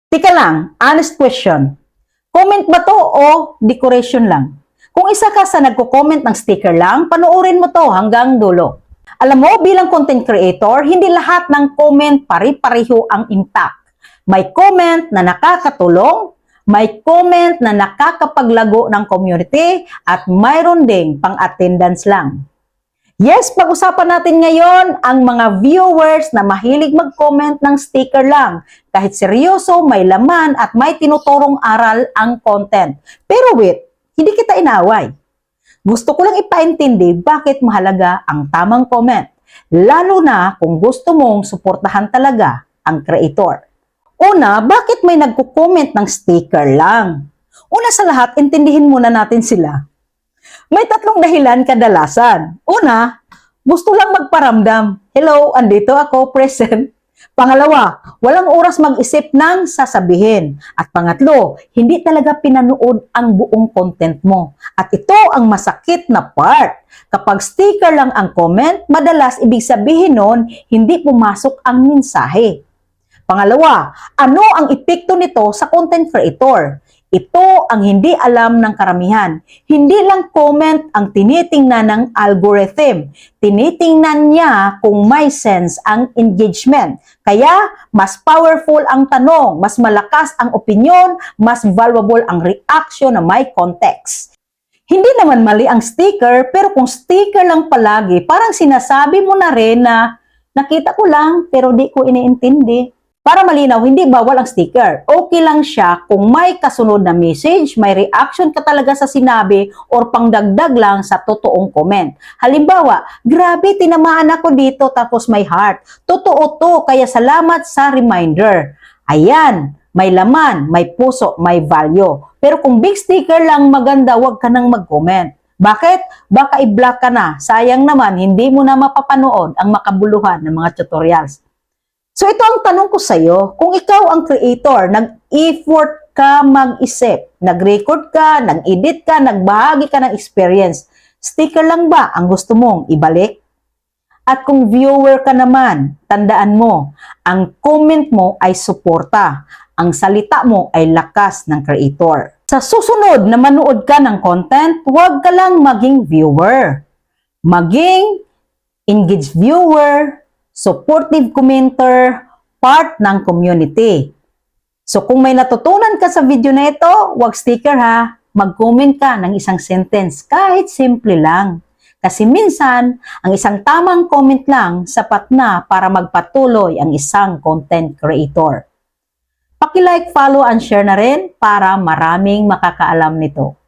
Tika lang, honest question. Comment ba to o decoration lang? Kung isa ka sa nagko-comment ng sticker lang, panoorin mo to hanggang dulo. Alam mo, bilang content creator, hindi lahat ng comment pare-pareho ang impact. May comment na nakakatulong, may comment na nakakapaglago ng community, at mayroon ding pang-attendance lang. Yes, pag-usapan natin ngayon ang mga viewers na mahilig mag-comment ng sticker lang. Kahit seryoso, may laman at may tinuturong aral ang content. Pero wait, hindi kita inaway. Gusto ko lang ipaintindi bakit mahalaga ang tamang comment. Lalo na kung gusto mong suportahan talaga ang creator. Una, bakit may nagko-comment ng sticker lang? Una sa lahat, intindihin muna natin sila. May tatlong dahilan kadalasan. Una, gusto lang magparamdam. Hello, andito ako, present. Pangalawa, walang oras mag-isip ng sasabihin. At pangatlo, hindi talaga pinanood ang buong content mo. At ito ang masakit na part. Kapag sticker lang ang comment, madalas ibig sabihin nun, hindi pumasok ang mensahe. Pangalawa, ano ang epekto nito sa content creator? Ito ang hindi alam ng karamihan. Hindi lang comment ang tinitingnan ng algorithm. Tinitingnan niya kung may sense ang engagement. Kaya, mas powerful ang tanong, mas malakas ang opinion, mas valuable ang reaction na may context. Hindi naman mali ang sticker, pero kung sticker lang palagi, parang sinasabi mo na rin na nakita ko lang pero di ko iniintindi. Para malinaw, hindi bawal ang sticker. Okay lang siya kung may kasunod na message, may reaction ka talaga sa sinabi, or pangdagdag lang sa totoong comment. Halimbawa, grabe, tinamaan ako dito tapos may heart. Totoo to, kaya salamat sa reminder. Ayan, may laman, may puso, may value. Pero kung big sticker lang maganda, wag ka nang mag-comment. Bakit? Baka i-block ka na. Sayang naman, hindi mo na mapapanood ang makabuluhan ng mga tutorials. So ito ang tanong ko sa iyo, kung ikaw ang creator, nag-effort ka mag-isip, nag-record ka, nag-edit ka, nagbahagi ka ng experience, sticker lang ba ang gusto mong ibalik? At kung viewer ka naman, tandaan mo, ang comment mo ay suporta, ang salita mo ay lakas ng creator. Sa susunod na manood ka ng content, huwag ka lang maging viewer. Maging engaged viewer, supportive commenter, part ng community. So kung may natutunan ka sa video na ito, wag sticker ha, mag-comment ka ng isang sentence, kahit simple lang. Kasi minsan, ang isang tamang comment lang, sapat na para magpatuloy ang isang content creator. Paki-like, follow, and share na rin para maraming makakaalam nito.